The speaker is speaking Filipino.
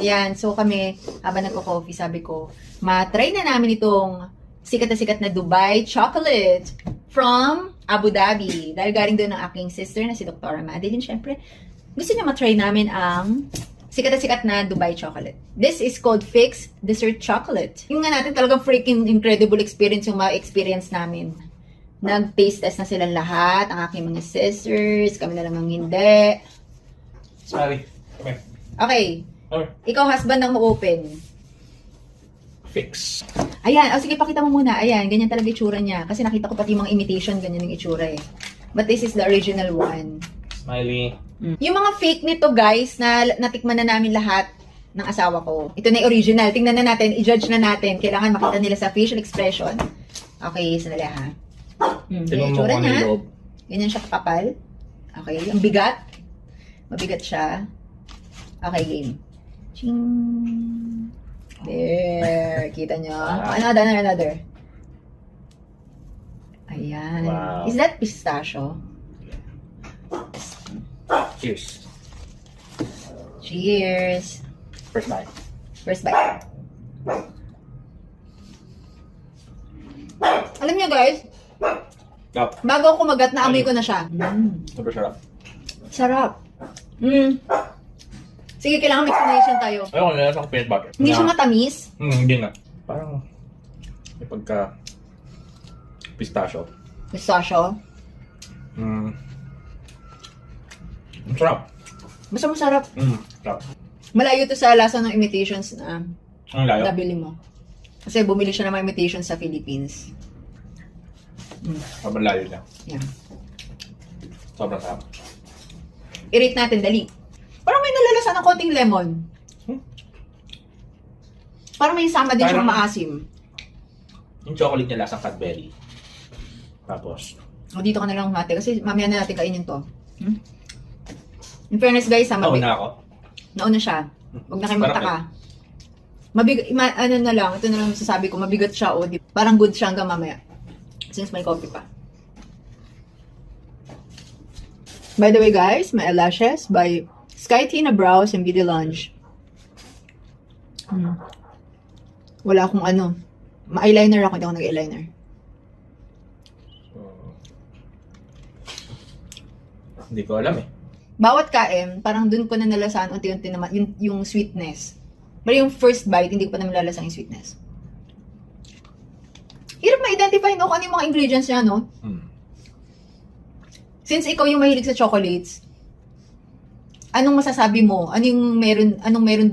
Yan, so kami, habang nagko-coffee, sabi ko, matry na namin itong sikat na Dubai chocolate from Abu Dhabi. Dahil galing doon ng aking sister na si Dr. Madeline, syempre, gusto niya matry namin ang sikat na Dubai chocolate. This is called Fix Dessert Chocolate. Yung nga natin talagang freaking incredible experience yung ma-experience namin. Nag-taste test na silang lahat, ang aking mga sisters, kami na lang ang hindi. Sorry. Okay. Okay, Okay. ikaw husband ang ma-open. Fix. Ayan, sige, pakita mo muna. Ayan, ganyan talaga itsura niya. Kasi nakita ko pati yung mga imitation, ganyan yung itsura eh. But this is the original one. Smiley. Yung mga fake nito guys, na natikman na namin lahat ng asawa ko. Ito na yung original. Tingnan na natin, i-judge na natin. Kailangan makita nila sa facial expression. Okay, sandali ha. Ganyan Tingnan yung mo itsura kung ano niya. yung loob. Ganyan siya kakapal. Okay, ang bigat. Mabigat siya. Okay, game. Ching. There. Kita nyo? Another. Ayan. Wow. Is that pistachio? Cheers. Cheers. First bite. First bite. Alam nyo guys, Yup. bago ako kumagat, naamoy ko na siya. Super sarap. Sarap. Sige, kailangan may explanation tayo. Ayoko nila sa peanut butter. Hindi siya matamis. Hindi na. Parang may pagka pistachio. Pistachio. Ang sarap. Basta masarap. Sarap. Malayo to sa lasa ng imitations na Ang layo. nabili mo. Kasi bumili siya ng mga imitations sa Philippines. Sobrang layo niya. Yan. Sobrang sarap. I-rate natin, dali. Parang may nalalasan ng konting lemon. Parang may sama din siyang Parang- maasim. Yung chocolate niya lasang Cadbury. Tapos, O, dito ka na lang humati kasi mamaya na natin kainin to. In fairness guys, nauna ako. nauna siya. Huwag na kayo magtaka. Ano na lang, ito na lang masasabi ko, mabigat siya o parang good siya hanggang mamaya. Since may coffee pa. By the way guys, my eyelashes by Sky Tina Brows and Beauty Lounge. Wala akong ano. Ma-eyeliner ako, hindi ako nag-eyeliner. Hindi ko alam eh. Bawat kain, parang dun ko na nalasahan unti-unti naman yung sweetness. Pero yung first bite, hindi ko pa naman lalasahan yung sweetness. Hirap ma-identify no kung ano yung mga ingredients niya, no? Since ikaw yung mahilig sa chocolates, anong masasabi mo? Anong meron